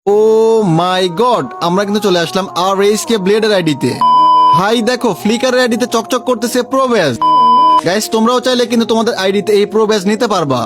ও মাই god, আমরা কিন্তু চলে আসলাম আর এইচকে ব্লেডের আইডিতে। ভাই দেখো, ফ্লিকারের আইডিতে চকচক করতেছে প্রো ব্যাজ। গাইস, তোমরাও চাইলে কিন্তু তোমাদের আইডিতে এই প্রো ব্যাজ নিতে পারবা।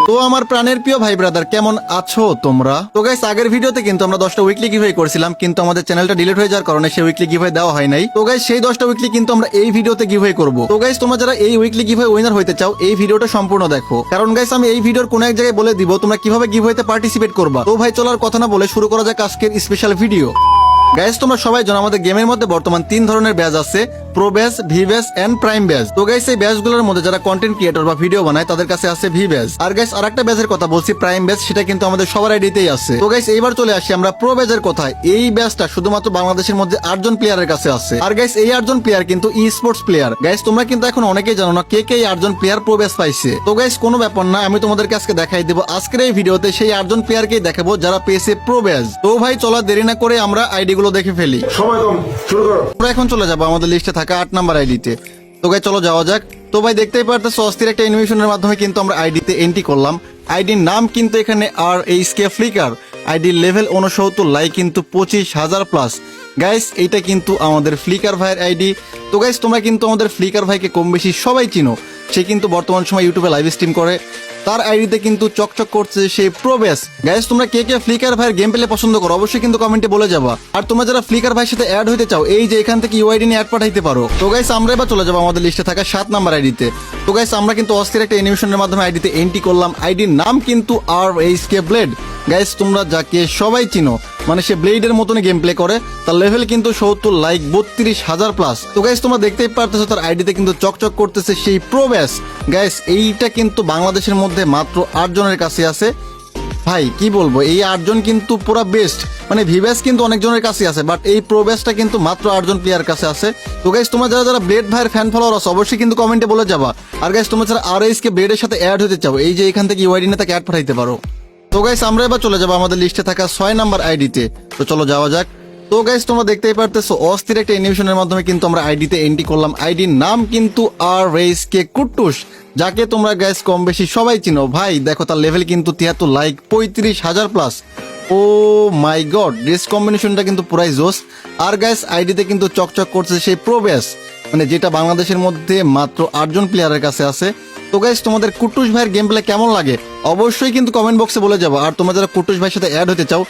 তো আমার প্রাণের প্রিয় ভাই ব্রাদার, কেমন আছো তোমরা? তো গাইস, আগের ভিডিওতে কিন্তু আমরা 10টা উইকলি গিভওয়ে করছিলাম, কিন্তু আমাদের চ্যানেলটা ডিলিট হয়ে যাওয়ার কারণে সেই উইকলি গিভওয়ে দেওয়া হয় নাই। তো গাইস, সেই 10টা উইকলি কিন্তু আমরা এই ভিডিওতে গিভওয়ে করব। তো গাইস, তোমরা যারা এই উইকলি গিভওয়ে উইনার হইতে চাও, এই ভিডিওটা সম্পূর্ণ দেখো, কারণ গাইস আমি এই ভিডিওর কোন এক জায়গায় বলে দিব তোমরা কিভাবে গিভওয়েতে পার্টিসিপেট করবা। তো ভাই চলার কথা না বলে শুরু করা যাক আজকের স্পেশাল ভিডিও। গাইস, তোমরা সবাই জানো আমাদের গেমের মধ্যে বর্তমান 3 ধরনের ব্যাজ আছে, pro badge, V badge and prime badge. তো গাইস, এই ব্যাজগুলোর মধ্যে যারা কন্টেন্ট ক্রিয়েটর বা ভিডিও বানায় তাদের কাছে আছে ভি ব্যাজ। আর গাইস, আরেকটা ব্যাজের কথা বলছি, প্রাইম ব্যাজ, সেটা কিন্তু আমাদের সবার আইডিতেই আছে। তো গাইস, এইবার চলে আসি আমরা প্রো ব্যাজের কথায়। এই ব্যাজটা শুধুমাত্র বাংলাদেশের মধ্যে 8 জন প্লেয়ারের কাছে আছে। আর গাইস, এই 8 জন প্লেয়ার কিন্তু ই স্পোর্টস প্লেয়ার। গাইস, তোমরা কিন্তু এখন অনেকেই জানো না কে কে এই 8 জন প্লেয়ার প্রো ব্যাজ পাইছে। তো গাইস, কোনো ব্যাপার না, আমি তোমাদেরকে আজকে দেখাই দেবো। আজকের এই ভিডিওতে সেই 8 জন প্লেয়ারকেই দেখাবো যারা পেয়েছে প্রো ব্যাজ। তো ভাই চলা দেরি না করে আমরা আইডি গুলো দেখে ফেলি। সময় কম, শুরু করো। আমরা এখন চলে যাবো আমাদের লিস্টে থাকা 8 নাম্বার আইডিতে। তো গাইস, চলো যাওয়া যাক। তো ভাই দেখতেই পারতেছো, অস্থির একটা অ্যানিমেশনের মাধ্যমে কিন্তু আমরা আইডিতে এন্ট্রি করলাম। আইডির নাম কিন্তু এখানে আর এইচকে ফ্লিকার। আইডির লেভেল 69, লাইক কিন্তু 25,000 প্লাস। গাইস, এইটা কিন্তু আমাদের ফ্লিকার ভাইয়ের আইডি। তো গাইস, তোমরা কিন্তু আমাদের ফ্লিকার ভাইকে কম বেশি সবাই চিনো। সে কিন্তু বর্তমান সময় ইউটিউবে লাইভ স্ট্রিম করে। তার আইডিতে কিন্তু চকচক করছে সেই প্রো ব্যাজ। গাইস, তোমরা কে কে ফ্লিকার ভাইয়ের গেম প্লে পছন্দ করো অবশ্যই কিন্তু কমেন্টে বলে যাবা। আর তোমরা যারা ফ্লিকার ভাইয়ের সাথে অ্যাড হইতে চাও, এই যে এখান থেকে ইউআইডি নিয়ে অ্যাড পাঠাইতে পারো। তো গাইস, আমরা এবার চলে যাবো আমাদের লিস্টে থাকা 7 নাম্বার আইডিতে। তো গাইস, আমরা কিন্তু অস্থির একটা অ্যানিমেশনের মাধ্যমে আইডিতে এন্ট্রি করলাম। আইডির নাম কিন্তু আর এইচকে ব্লেড। গাইস, তোমরা যাকে সবাই চিনো, মানে সে ব্লেডের মতনই গেম প্লে করে। তার লেভেল কিন্তু 70, লাইক 32,000 প্লাস। তো গাইস, তোমরা দেখতেই পারতেছো তার আইডিতে কিন্তু চকচক করতেছে সেই প্রো ব্যাজ। গাইস, এইটা কিন্তু বাংলাদেশের মধ্যে মাত্র 8 জনের কাছে আছে। ভাই কি বলবো, এই 8 জন কিন্তু পুরো বেস্ট। মানে ভি ব্যাজ কিন্তু অনেক জনের কাছে আছে, বাট এই প্রো ব্যাজটা কিন্তু মাত্র 8 জন প্লেয়ার কাছে আছে। তো গাইস, তোমরা যারা যারা ব্লেড ভাইয়ের ফ্যান ফলোয়ার আছে অবশ্যই কিন্তু কমেন্টে বলে যাবা। আর গাইস, তোমরা যারা আর এইচকে ব্লেডের সাথে অ্যাড হতে চাও, এই যে এখান থেকে ইউআইডি নিয়ে তাকে অ্যাড পাঠাইতে পারো। তো গাইস, আমরা এবার চলে যাবো আমাদের লিস্টে থাকা 6 নাম্বার আইডিতে। তো চলো যাওয়া যাক। তো গাইস, তোমরা দেখতেই পারতেছো অস্থির একটা অ্যানিমেশনের মাধ্যমে কিন্তু আমরা আইডিতে এন্ট্রি করলাম। আইডির নাম কিন্তু আর এইচকে কুট্টুস, যাকে তোমরা গাইস কম বেশি সবাই চিনো। ভাই দেখো, তার লেভেল কিন্তু 73, লাইক 35,000 প্লাস। ও মাই গড, ড্রেস কম্বিনেশনটা কিন্তু পুরাই জোস। আর গাইস, আইডিতে কিন্তু চকচক করছে সেই প্রো ব্যাজ, মানে যেটা বাংলাদেশের মধ্যে মাত্র 8 জন প্লেয়ারের কাছে আছে। তো গাইস, তোমাদের কুট্টুস ভাইয়ের গেম প্লে কেমন লাগে অবশ্যই কিন্তু কমেন্ট বক্সে বলে যাবো। আর তোমরা যারা কুট্টুস ভাইয়ের সাথে অ্যাড হতে চাও,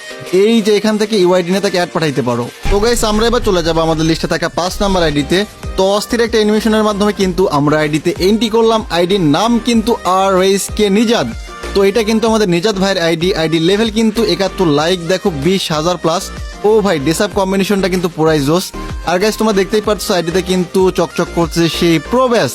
এই যে এখান থেকে ইউআইডি নিয়ে তাকে অ্যাড পাঠাইতে পারো। তো গাইস, আমরা এবার চলে যাবো আমাদের লিস্টে থাকা 5 নাম্বার আইডিতে। তো অস্থির একটা অ্যানিমেশনের মাধ্যমে কিন্তু আমরা আইডিতে এন্ট্রি করলাম। আইডির নাম কিন্তু আর এইচকে নিজাদ। তো এটা কিন্তু আমাদের নিজাদ ভাইয়ের আইডি। আইডি লেভেল কিন্তু 71, লাইক দেখো 20,000 প্লাস। ও ভাই, ডেসআপ কম্বিনেশনটা কিন্তু পুরাই জোস। আর গাইস, তোমরা দেখতেই পাচ্ছ আইডিতে কিন্তু চকচক করছে সেই প্রো ব্যাজ।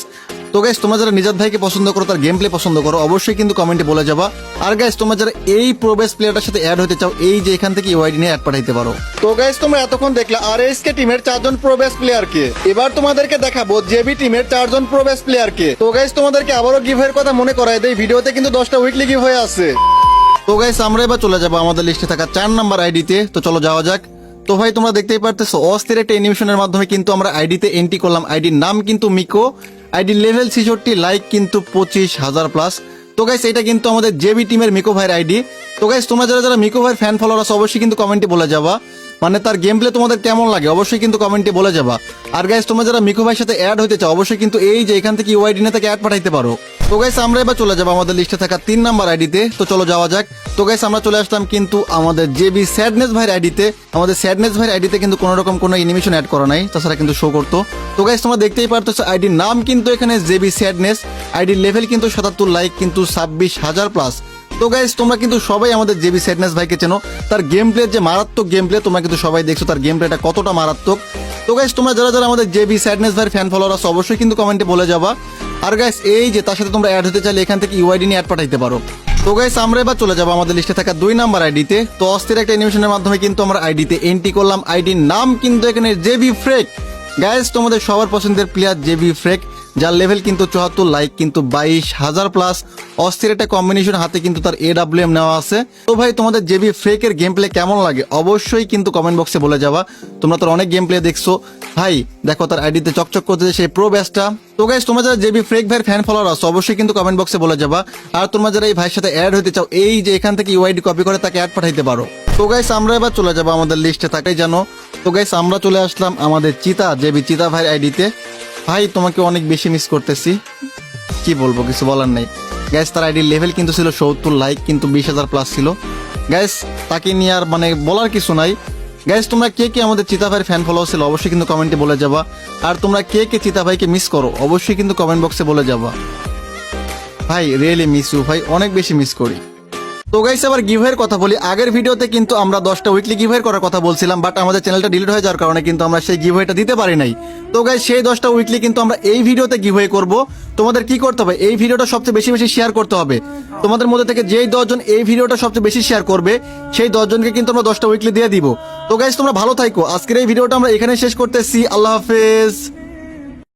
তো গাইস, তোমরা যারা নিজাদ ভাইকে পছন্দ করো, তার গেম প্লে পছন্দ করো, অবশ্যই কিন্তু কমেন্টে বলে যাবা। আর গাইস, তোমরা যারা এই প্রো ব্যাজ প্লেয়ারটার সাথে অ্যাড হতে চাও, এই যে এখান থেকে ইউআইডি নিয়ে অ্যাড পাঠাইতে পারো। তো গাইস, তোমরা এতক্ষণ দেখলা আর এইচকে টিমের 4 জন প্রো ব্যাজ প্লেয়ারকে। এবার তোমাদেরকে দেখাবো জেবি টিমের 4 জন প্রো ব্যাজ প্লেয়ারকে। তো গাইস, তোমাদেরকে আবারও গিভওয়ের কথা মনে করাই দেই, ভিডিওতে কিন্তু 10টা উইকলি গিভওয়ে আছে। তো গাইস, আমরা এবার চলে যাবো আমাদের লিস্টে থাকা 4 নাম্বার আইডিতে। তো চলো যাওয়া যাক। তো ভাই, তোমরা দেখতেই পারতেছো অস্থির একটা অ্যানিমেশনের মাধ্যমে কিন্তু আমরা আইডিতে এন্ট্রি করলাম। আইডির নাম কিন্তু মিকো। আইডির লেভেল 66, লাইক কিন্তু 25,000 প্লাস। তো গাইস, এটা কিন্তু আমাদের জেবি টিমের মিকো ভাইয়ের আইডি। তো গাইস, তোমরা যারা যারা মিকো ভাইয়ের ফ্যান ফলোয়ার আছে অবশ্যই কিন্তু কমেন্টে বলে যাবা, মানে তার গেম প্লে তোমাদের কেমন লাগে অবশ্যই কিন্তু কমেন্টে বলে যাবা। আর গাইস, তোমরা যারা মিকো ভাইয়ের সাথে অ্যাড হতে চাও অবশ্যই কিন্তু এই যে এখান থেকে ইউআইডি নিয়ে তাকে অ্যাড পাঠাইতে পারো। তো গাইস, আমরা এবার চলে যাবো আমাদের লিস্টে থাকা 3 নাম্বার আইডিতে। তো চলো যাওয়া যাক। তো গাইস, আমরা চলে আসলাম কিন্তু আমাদের জেবি স্যাডনেস ভাইয়ের আইডিতে। আমাদের স্যাডনেস ভাইয়ের আইডিতে কিন্তু কোনো রকম কোনো অ্যানিমেশন অ্যাড করা নাই, তাছাড়া কিন্তু শো করতো। তো গাইস, তোমরা দেখতেই পারতেছো আইডির নাম কিন্তু এখানে জেবি স্যাডনেস। আইডির লেভেল কিন্তু 77, লাইক কিন্তু 26,000 প্লাস। তো গাইস, তোমরা কিন্তু সবাই আমাদের জেবি স্যাডনেস ভাইকে চেনো। তার গেম প্লে যে মারাত্মক গেম প্লে, তোমরা কিন্তু সবাই দেখছো তার গেম প্লেটা কতটা মারাত্মক। তো গাইস, তোমরা যারা যারা আমাদের জেবি স্যাডনেস ভাইয়ের ফ্যান ফলোয়ার আছে অবশ্যই কিন্তু কমেন্টে বলে যাবা। আর গাইস, এই যে তার সাথে তোমরা অ্যাড হতে চাইলে এখান থেকে ইউআইডি নিয়ে অ্যাড পাঠাইতে পারো। তো গাইস, আমরা এবার চলে যাবো আমাদের লিস্টে থাকা 2 নাম্বার আইডিতে। তো অস্থির একটা অ্যানিমেশনের মাধ্যমে কিন্তু আমরা আইডিতে এন্ট্রি করলাম। আইডির নাম কিন্তু এখানে জেবি ফ্রেক। গাইস, তোমাদের সবার পছন্দের প্লেয়ার জেবি ফ্রেক। যার লেভেল কিন্তু 74 লাইক কিন্তু 22,000 প্লাস অস্থির একটা কম্বিনেশন হাতে কিন্তু তার AWM নেওয়া আছে। তো ভাই তোমাদের জেবি ফ্রেকের গেম প্লে কেমন লাগে অবশ্যই কিন্তু কমেন্ট বক্সে বলে যাবা। তোমরা তো অনেক গেম প্লে দেখছো ভাই, দেখো তার আইডিতে চকচক করতে সেই প্রো ব্যাচটা। তো গাইস তোমরা যারা জেবি ফ্রেক ভাইয়ের ফ্যান ফলোয়ার আছো অবশ্যই কিন্তু কমেন্ট বক্সে বলে যাবা। আর তোমরা যারা এই ভাইয়ের সাথে অ্যাড হতে চাও এই যে এখান থেকে ইউআইডি কপি করে তাকে অ্যাড পাঠাইতে পারো। তো গাইস আমরা এবার চলে যাবো আমাদের লিস্টে থাকাই জানো। তো গাইস আমরা চলে আসলাম আমাদের চিতা জেবি চিতা ভাইয়ের আইডিতে। ভাই তোমাকে অনেক বেশি মিস করতেছি, কি বলবো কিছু বলার নাই। গ্যাস তার আইডির লেভেল কিন্তু ছিল 70 লাইক কিন্তু 20,000 প্লাস ছিল। গ্যাস তাকে নিয়ে আর মানে বলার কিছু নাই। গ্যাস তোমরা কে কে আমাদের চিতা ভাইয়ের ফ্যান ফলো ছিল অবশ্যই কিন্তু কমেন্টে বলে যাবা। আর তোমরা কে কে চিতা ভাইকে মিস করো অবশ্যই কিন্তু কমেন্ট বক্সে বলে যাবা। ভাই রিয়েলি মিস ইউ ভাই, অনেক বেশি মিস করি। তো গাইস আবার গিভওয়ের কথা বলি। আগের ভিডিওতে কিন্তু আমরা 10টা উইকলি গিভওয়ে করার কথা বলছিলাম, বাট আমাদের চ্যানেলটা ডিলিট হয়ে যাওয়ার কারণে কিন্তু আমরা সেই গিভওয়েটা দিতে পারি নাই। তো গাইস সেই 10টা উইকলি কিন্তু আমরা এই ভিডিওতে গিভওয়ে করব। তোমাদের কি করতে হবে, এই ভিডিওটা সবচেয়ে বেশি বেশি শেয়ার করতে হবে। তোমাদের মধ্যে থেকে যেই 10 জন এই ভিডিওটা সবচেয়ে বেশি শেয়ার করবে সেই 10 জনকে কিন্তু আমরা 10টা উইকলি দিয়ে দিব। তো গাইস তোমরা ভালো থাকো, আজকের এই ভিডিওটা আমরা এখানে শেষ করতেছি। আল্লাহ হাফেজ।